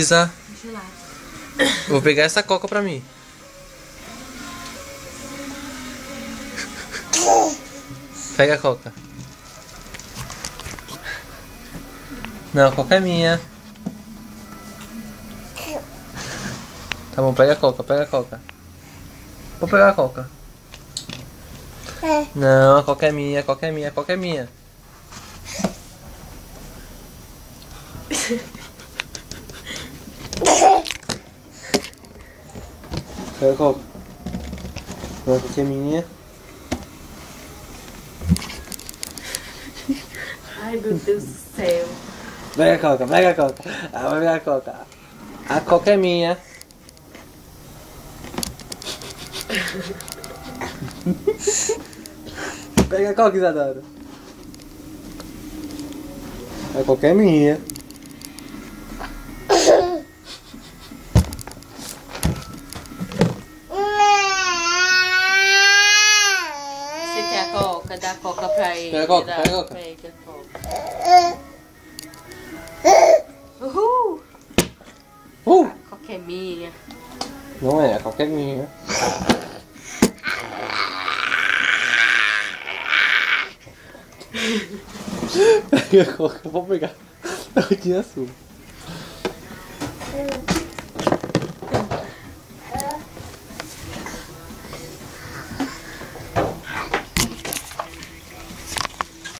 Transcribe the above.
Isa, Gelado. vou pegar essa coca pra mim. Pega a coca. Não, a coca é minha. Tá bom, pega a coca, pega a coca. Vou pegar a coca. Não, a coca é minha, a coca é minha, a coca é minha. Pega a coca. Não, a coca é minha. Ai, meu Deus do céu. Pega a coca, pega a coca. Ah, vai pegar a coca. A coca é minha. Pega a coca, Isadora. A coca é minha. Você quer a coca? Dá a coca pra ele. Pega a coca, Dá, pega a coca. Pega a coca. Uhul! A coca é minha. Não é, a coca é minha. Pega a coca, vou pegar. Eu tinha sua.